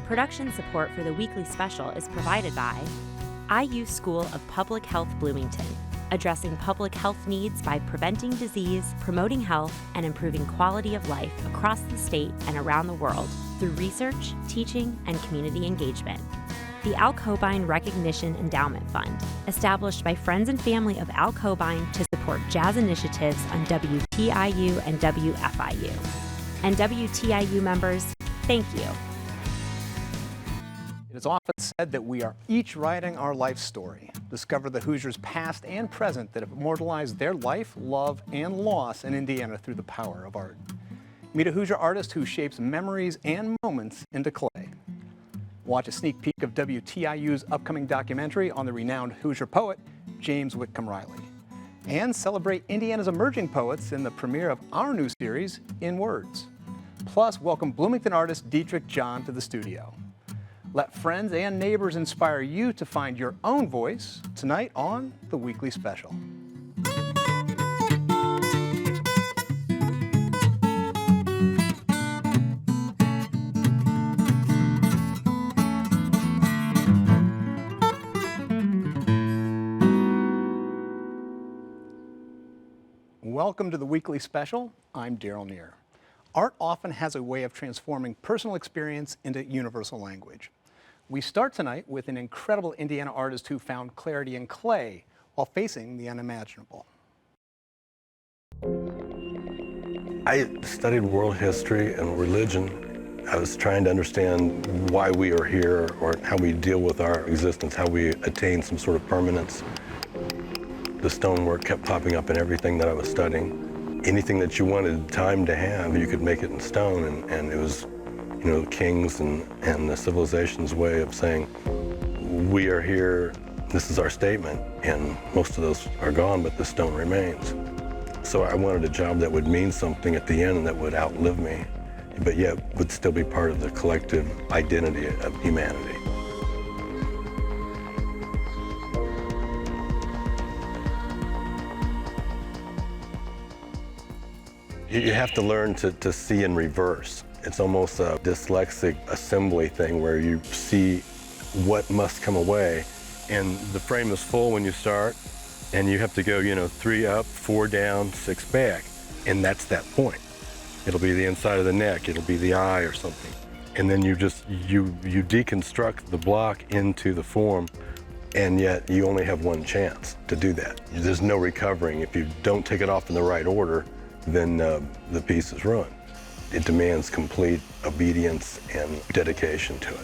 Production support for the weekly special is provided by IU School of Public Health Bloomington, addressing public health needs by preventing disease, promoting health, and improving quality of life across the state and around the world through research, teaching, and community engagement. The Al Cobain Recognition Endowment Fund, established by friends and family of Al Cobain to support jazz initiatives on WTIU and WFIU. And WTIU members, thank you. It is often said that we are each writing our life story. Discover the Hoosiers past and present that have immortalized their life, love, and loss in Indiana through the power of art. Meet a Hoosier artist who shapes memories and moments into clay. Watch a sneak peek of WTIU's upcoming documentary on the renowned Hoosier Poet, James Whitcomb Riley. And celebrate Indiana's emerging poets in the premiere of our new series, In Words. Plus, welcome Bloomington artist Dietrich Jon to the studio. Let friends and neighbors inspire you to find your own voice tonight on the Weekly Special. Welcome to the Weekly Special. I'm Daryl Neer. Art often has a way of transforming personal experience into universal language. We start tonight with an incredible Indiana artist who found clarity in clay while facing the unimaginable. I studied world history and religion. I was trying to understand why we are here or how we deal with our existence, how we attain some sort of permanence. The stonework kept popping up in everything that I was studying. Anything that you wanted time to have, you could make it in stone, and it was, you know, the kings and the civilization's way of saying, we are here, this is our statement, and most of those are gone, but the stone remains. So I wanted a job that would mean something at the end and that would outlive me, but yet would still be part of the collective identity of humanity. You have to learn to see in reverse. It's almost a dyslexic assembly thing where you see what must come away. And the frame is full when you start, and you have to go, 3 up, 4 down, 6 back. And that's that point. It'll be the inside of the neck, it'll be the eye or something. And then you deconstruct the block into the form, and yet you only have one chance to do that. There's no recovering. If you don't take it off in the right order, then the piece is ruined. It demands complete obedience and dedication to it.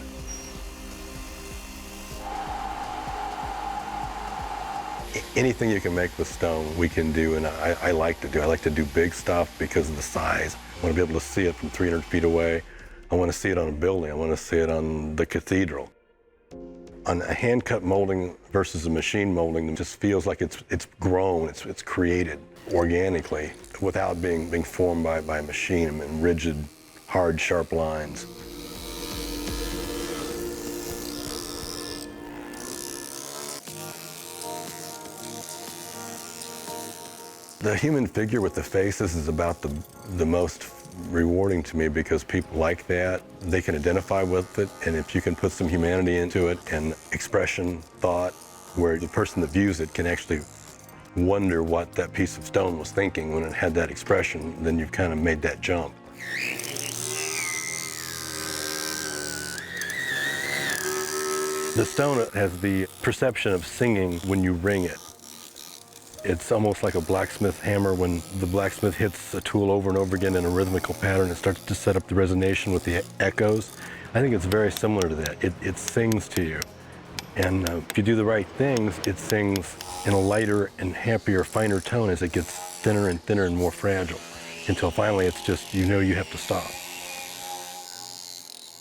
Anything you can make with stone, we can do, and I like to do. I like to do big stuff because of the size. I want to be able to see it from 300 feet away. I want to see it on a building. I want to see it on the cathedral. On a hand-cut molding versus a machine molding, it just feels like it's grown, it's created organically without being formed by a machine in rigid, hard, sharp lines. The human figure with the faces is about the most rewarding to me because people like that. They can identify with it, and if you can put some humanity into it and expression, thought, where the person that views it can actually wonder what that piece of stone was thinking when it had that expression, then you've kind of made that jump. The stone has the perception of singing when you ring it. It's almost like a blacksmith hammer. When the blacksmith hits a tool over and over again in a rhythmical pattern, it starts to set up the resonation with the echoes. I think it's very similar to that. It sings to you. And if you do the right things, it sings in a lighter and happier, finer tone as it gets thinner and more fragile, until finally it's just, you have to stop.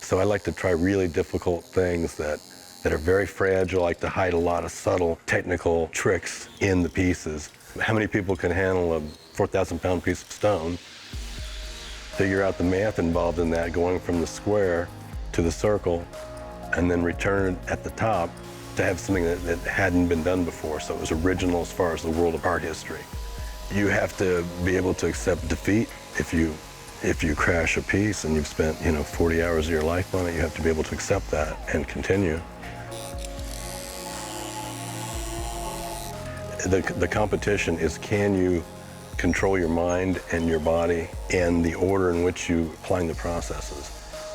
So I like to try really difficult things that are very fragile. I like to hide a lot of subtle technical tricks in the pieces. How many people can handle a 4,000-pound piece of stone? Figure out the math involved in that, going from the square to the circle, and then return it at the top to have something that hadn't been done before. So it was original as far as the world of art history. You have to be able to accept defeat. If you If you crash a piece and you've spent, 40 hours of your life on it, you have to be able to accept that and continue. The competition is, can you control your mind and your body and the order in which you applying the processes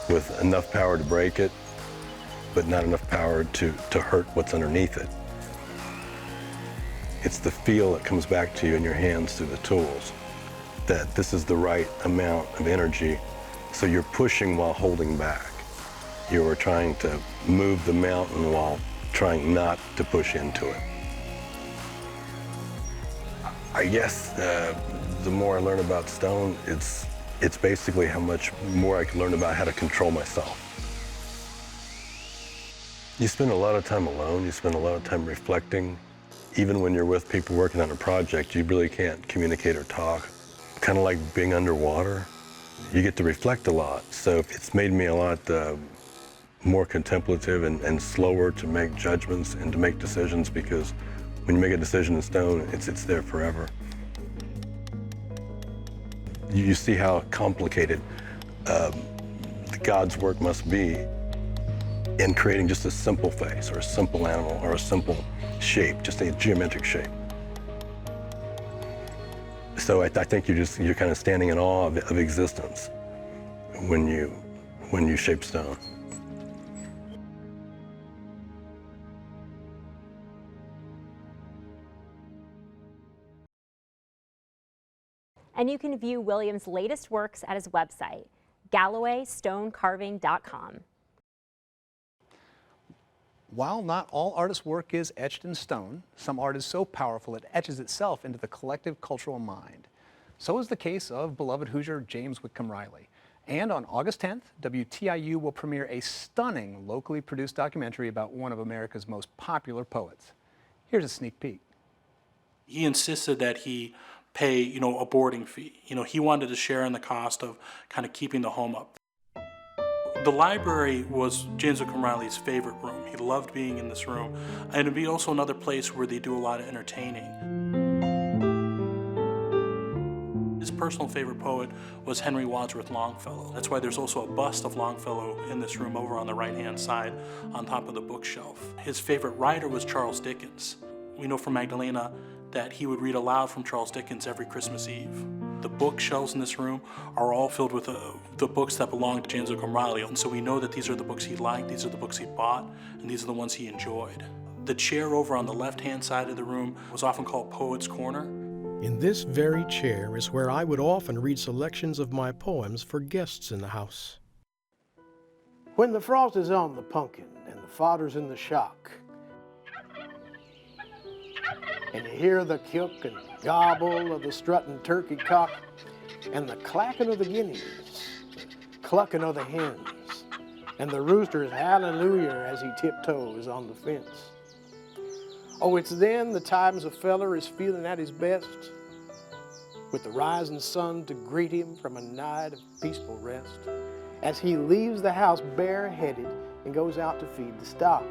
with enough power to break it, but not enough power to hurt what's underneath it. It's the feel that comes back to you in your hands through the tools, that this is the right amount of energy. So you're pushing while holding back. You're trying to move the mountain while trying not to push into it. I guess the more I learn about stone, it's basically how much more I can learn about how to control myself. You spend a lot of time alone, you spend a lot of time reflecting. Even when you're with people working on a project, you really can't communicate or talk. Kind of like being underwater. You get to reflect a lot, so it's made me a lot more contemplative and slower to make judgments and to make decisions, because when you make a decision in stone, it's there forever. You see how complicated God's work must be in creating just a simple face or a simple animal or a simple shape, just a geometric shape. So I think you're kind of standing in awe of existence when you shape stone. And you can view William's latest works at his website, gallowaystonecarving.com. While not all artists' work is etched in stone, some art is so powerful it etches itself into the collective cultural mind. So is the case of beloved Hoosier James Whitcomb Riley. And on August 10th, WTIU will premiere a stunning locally produced documentary about one of America's most popular poets. Here's a sneak peek. He insisted that he pay, a boarding fee. He wanted to share in the cost of kind of keeping the home up. The library was James Whitcomb Riley's favorite room. He loved being in this room. And it'd be also another place where they do a lot of entertaining. His personal favorite poet was Henry Wadsworth Longfellow. That's why there's also a bust of Longfellow in this room over on the right-hand side on top of the bookshelf. His favorite writer was Charles Dickens. We know from Magdalena that he would read aloud from Charles Dickens every Christmas Eve. The bookshelves in this room are all filled with the books that belonged to James Whitcomb Riley, and so we know that these are the books he liked, these are the books he bought, and these are the ones he enjoyed. The chair over on the left-hand side of the room was often called Poet's Corner. In this very chair is where I would often read selections of my poems for guests in the house. When the frost is on the pumpkin and the fodder's in the shock, and you hear the kick and gobble of the strutting turkey cock, and the clacking of the guineas, the clucking of the hens, and the rooster's hallelujah as he tiptoes on the fence. Oh, it's then the times a feller is feeling at his best, with the rising sun to greet him from a night of peaceful rest, as he leaves the house bareheaded and goes out to feed the stock.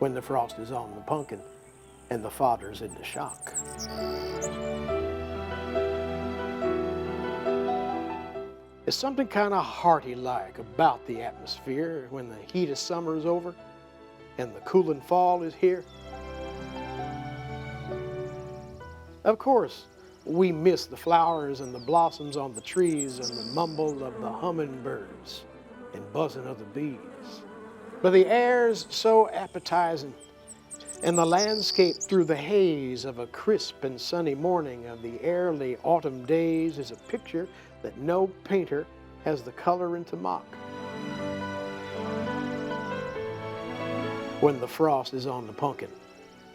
When the frost is on the pumpkin and the fodder's in the shock. There's something kind of hearty-like about the atmosphere when the heat of summer is over and the cooling fall is here. Of course, we miss the flowers and the blossoms on the trees and the mumble of the hummingbirds and buzzing of the bees. But the air's so appetizing, and the landscape through the haze of a crisp and sunny morning of the early autumn days is a picture that no painter has the coloring to mock. When the frost is on the pumpkin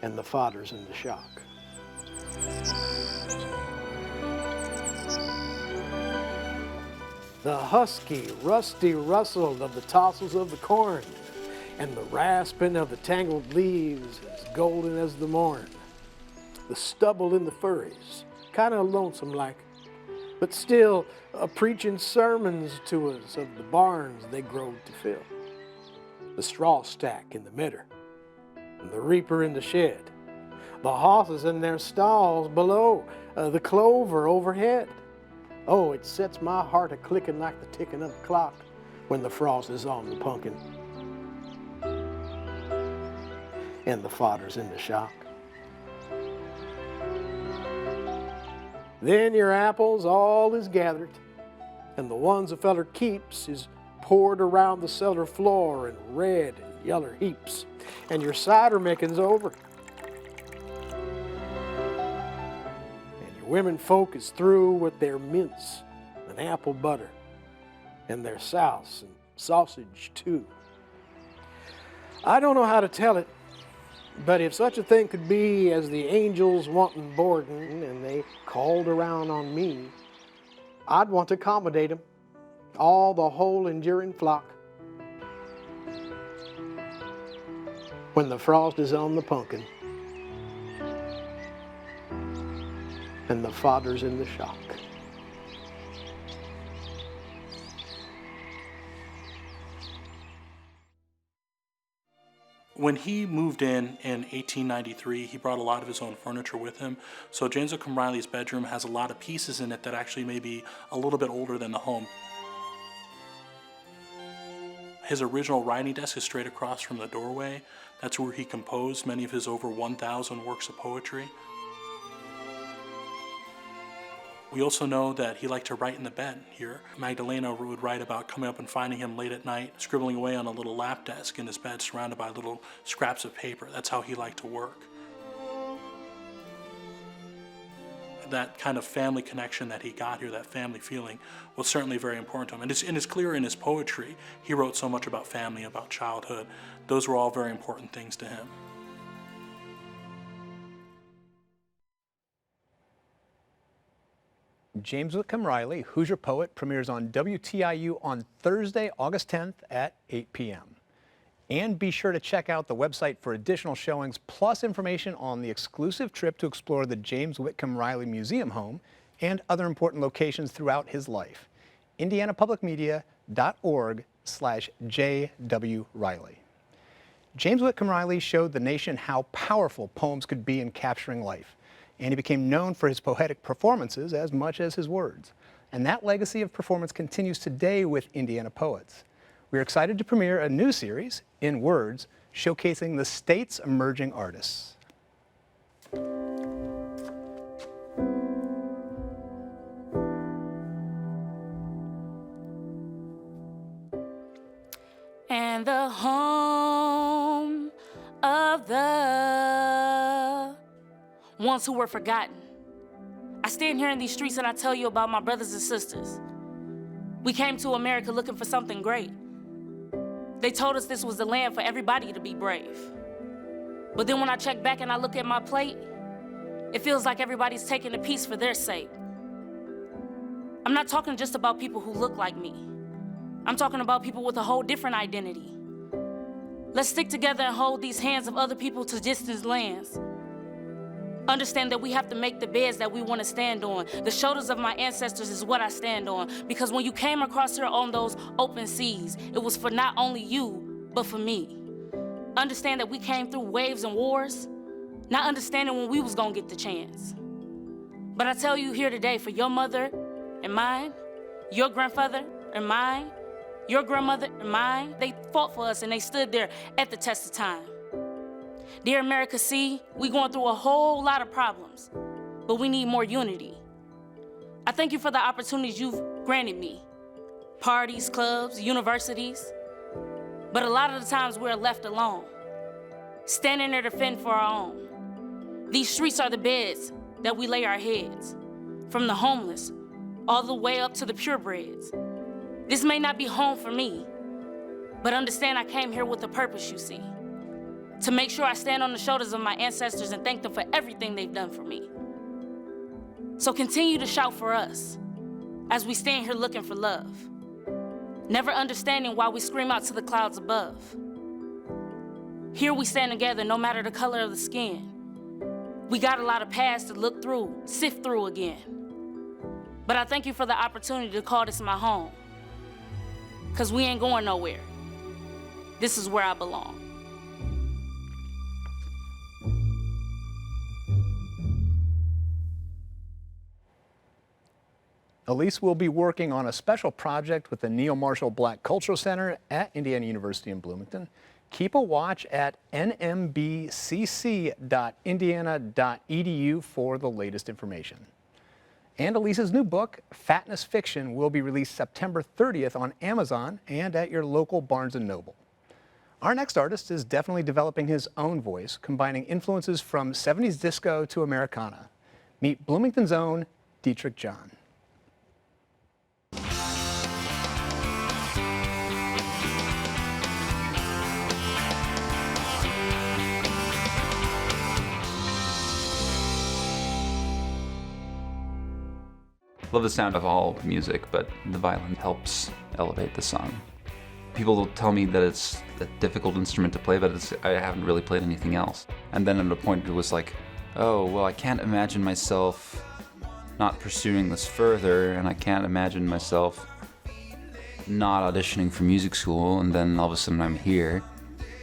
and the fodder's in the shock. The husky, rusty rustle of the tossels of the corn, and the rasping of the tangled leaves as golden as the morn. The stubble in the furries, kind of lonesome like, but still preaching sermons to us of the barns they growed to fill. The straw stack in the midder, and the reaper in the shed, the horses in their stalls below, the clover overhead. Oh, it sets my heart a-clicking like the ticking of a clock when the frost is on the pumpkin and the fodder's in the shock. Then your apples all is gathered, and the ones a feller keeps is poured around the cellar floor in red and yeller heaps, and your cider making's over. And your women folk is through with their mince and apple butter and their souse and sausage too. I don't know how to tell it, but if such a thing could be as the angels wanting boarding and they called around on me, I'd want to accommodate them, all the whole enduring flock. When the frost is on the pumpkin and the fodder's in the shock. When he moved in 1893, he brought a lot of his own furniture with him. So James Whitcomb Riley's bedroom has a lot of pieces in it that actually may be a little bit older than the home. His original writing desk is straight across from the doorway. That's where he composed many of his over 1,000 works of poetry. We also know that he liked to write in the bed here. Magdalena would write about coming up and finding him late at night, scribbling away on a little lap desk in his bed surrounded by little scraps of paper. That's how he liked to work. That kind of family connection that he got here, that family feeling, was certainly very important to him. And it's clear in his poetry, he wrote so much about family, about childhood. Those were all very important things to him. James Whitcomb Riley, Hoosier Poet, premieres on WTIU on Thursday, August 10th at 8 p.m. And be sure to check out the website for additional showings, plus information on the exclusive trip to explore the James Whitcomb Riley Museum home and other important locations throughout his life. indianapublicmedia.org/JW Riley. James Whitcomb Riley showed the nation how powerful poems could be in capturing life, and he became known for his poetic performances as much as his words. And that legacy of performance continues today with Indiana poets. We're excited to premiere a new series, In Words, showcasing the state's emerging artists. And the home of the ones who were forgotten. I stand here in these streets and I tell you about my brothers and sisters. We came to America looking for something great. They told us this was the land for everybody to be brave. But then when I check back and I look at my plate, it feels like everybody's taking a piece for their sake. I'm not talking just about people who look like me. I'm talking about people with a whole different identity. Let's stick together and hold these hands of other people to distant lands. Understand that we have to make the beds that we want to stand on. The shoulders of my ancestors is what I stand on. Because when you came across here on those open seas, it was for not only you, but for me. Understand that we came through waves and wars, not understanding when we was gonna get the chance. But I tell you here today, for your mother and mine, your grandfather and mine, your grandmother and mine, they fought for us and they stood there at the test of time. Dear America, see, we going through a whole lot of problems, but we need more unity. I thank you for the opportunities you've granted me. Parties, clubs, universities. But a lot of the times we're left alone, standing there to fend for our own. These streets are the beds that we lay our heads, from the homeless all the way up to the purebreds. This may not be home for me, but understand I came here with a purpose, you see. To make sure I stand on the shoulders of my ancestors and thank them for everything they've done for me. So continue to shout for us as we stand here looking for love, never understanding why we scream out to the clouds above. Here we stand together no matter the color of the skin. We got a lot of past to look through, sift through again. But I thank you for the opportunity to call this my home, because we ain't going nowhere. This is where I belong. Ellise will be working on a special project with the Neil Marshall Black Cultural Center at Indiana University in Bloomington. Keep a watch at nmbcc.indiana.edu for the latest information. And Elise's new book, Fatness Fiction, will be released September 30th on Amazon and at your local Barnes & Noble. Our next artist is definitely developing his own voice, combining influences from 70s disco to Americana. Meet Bloomington's own Dietrich Jon. Love the sound of all music, but the violin helps elevate the song. People will tell me that it's a difficult instrument to play, but I haven't really played anything else. And then at a point it was like, oh, well, I can't imagine myself not pursuing this further, and I can't imagine myself not auditioning for music school, and then all of a sudden I'm here.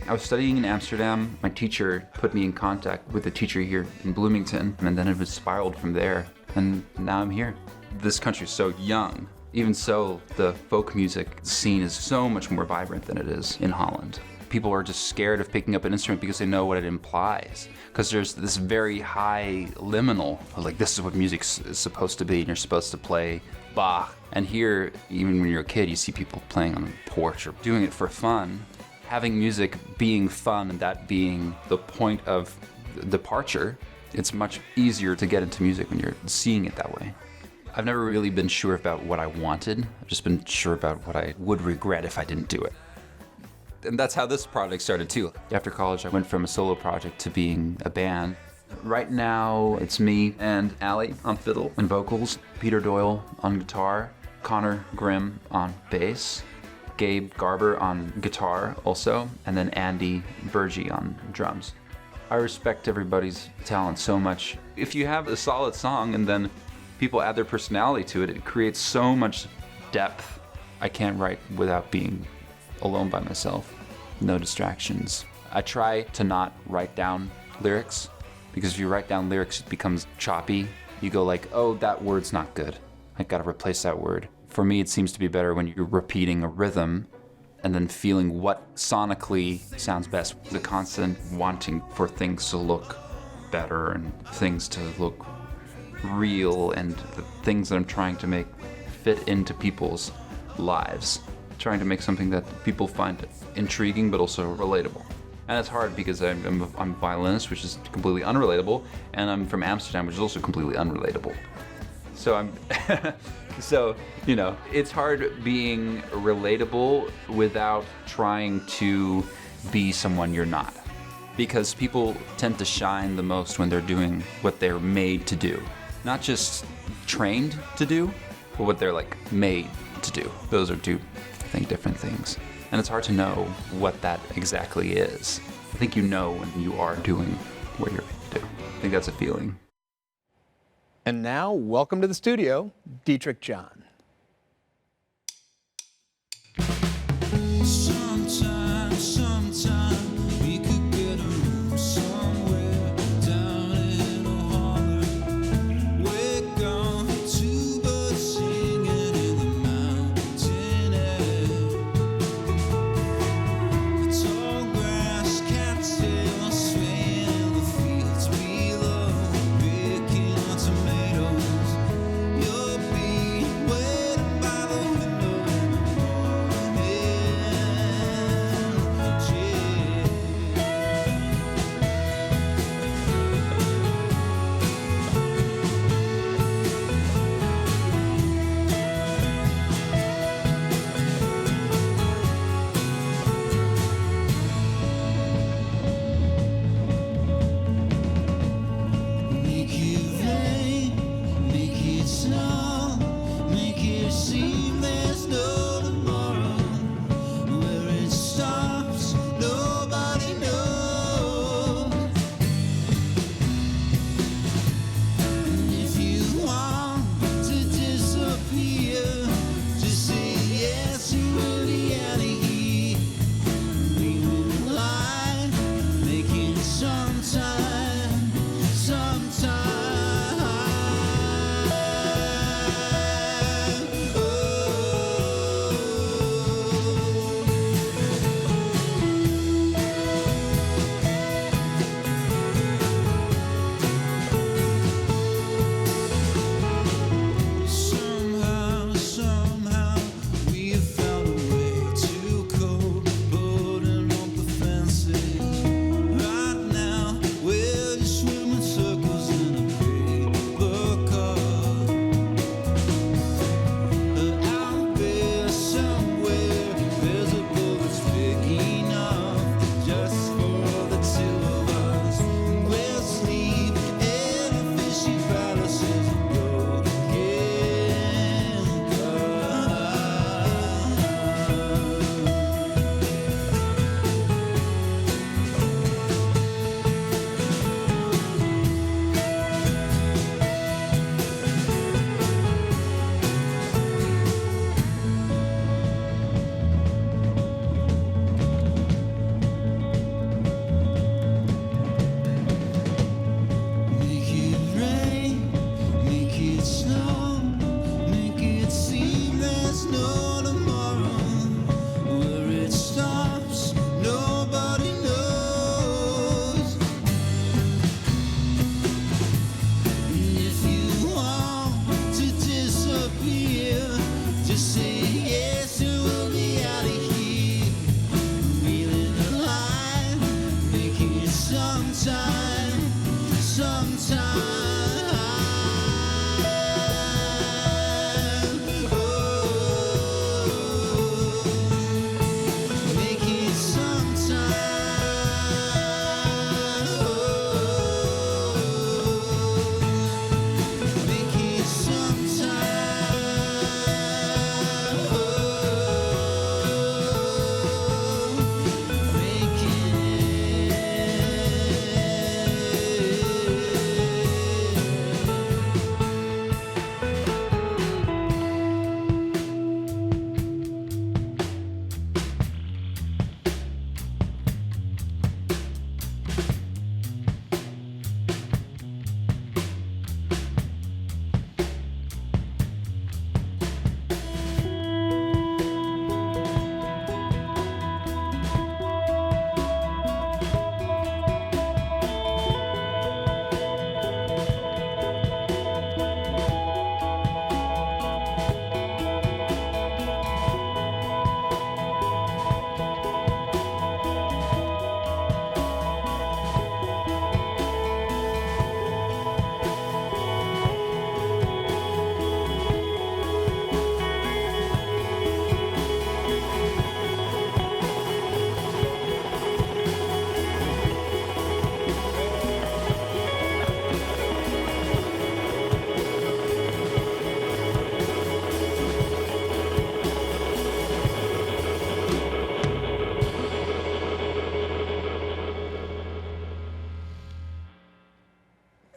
I was studying in Amsterdam. My teacher put me in contact with a teacher here in Bloomington, and then it was spiraled from there, and now I'm here. This country is so young. Even so, the folk music scene is so much more vibrant than it is in Holland. People are just scared of picking up an instrument because they know what it implies. Because there's this very high liminal of like, this is what music is supposed to be, and you're supposed to play Bach. And here, even when you're a kid, you see people playing on a porch or doing it for fun. Having music being fun and that being the point of departure, it's much easier to get into music when you're seeing it that way. I've never really been sure about what I wanted. I've just been sure about what I would regret if I didn't do it. And that's how this project started too. After college, I went from a solo project to being a band. Right now, it's me and Allie on fiddle and vocals, Peter Doyle on guitar, Connor Grimm on bass, Gabe Garber on guitar also, and then Andy Burgee on drums. I respect everybody's talent so much. If you have a solid song and then people add their personality to it, it creates so much depth. I can't write without being alone by myself. No distractions. I try to not write down lyrics, because if you write down lyrics, it becomes choppy. You go like, oh, that word's not good. I gotta replace that word. For me, it seems to be better when you're repeating a rhythm and then feeling what sonically sounds best. The constant wanting for things to look better and things to look real, and the things that I'm trying to make fit into people's lives. Trying to make something that people find intriguing but also relatable. And it's hard because I'm a violinist, which is completely unrelatable, and I'm from Amsterdam, which is also completely unrelatable. So it's hard being relatable without trying to be someone you're not. Because people tend to shine the most when they're doing what they're made to do. Not just trained to do, but what they're like made to do. Those are two, I think, different things. And it's hard to know what that exactly is. I think you know when you are doing what you're made to do. I think that's a feeling. And now, welcome to the studio, Dietrich Jon. Tomatoes, you'll be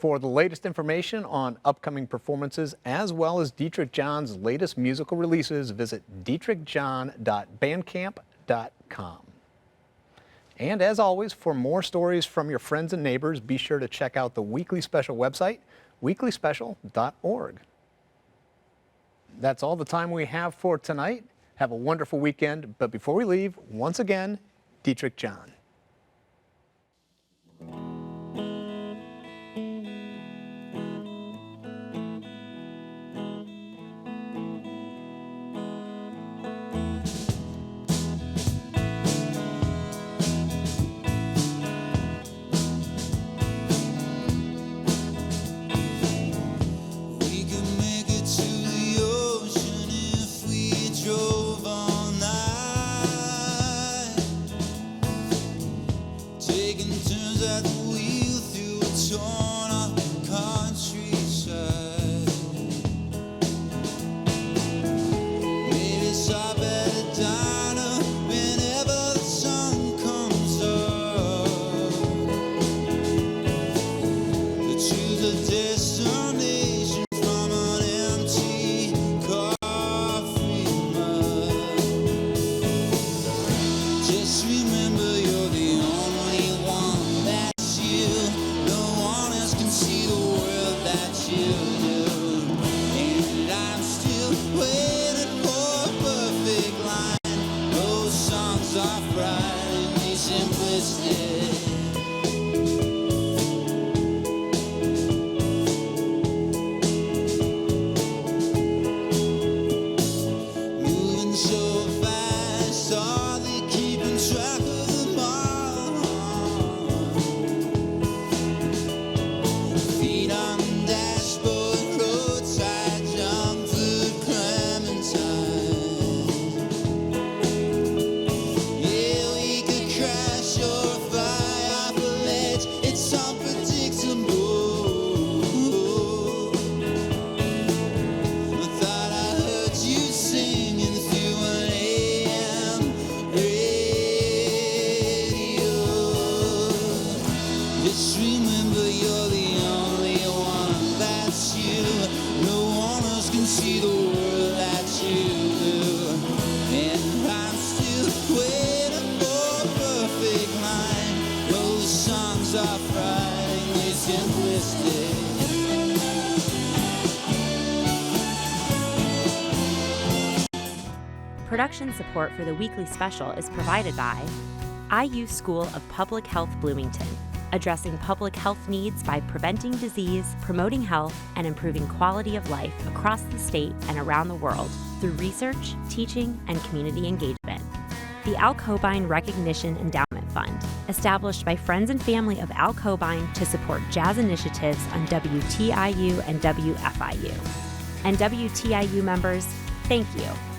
For the latest information on upcoming performances as well as Dietrich Jon's latest musical releases, visit dietrichjon.bandcamp.com. And as always, for more stories from your friends and neighbors, be sure to check out the Weekly Special website, weeklyspecial.org. That's all the time we have for tonight. Have a wonderful weekend, but before we leave, once again, Dietrich Jon. Production support for the Weekly Special is provided by IU School of Public Health Bloomington, addressing public health needs by preventing disease, promoting health, and improving quality of life across the state and around the world through research, teaching, and community engagement. The Al Cobain Recognition Endowment Fund, established by friends and family of Al Cobain to support jazz initiatives on WTIU and WFIU. And WTIU members, thank you.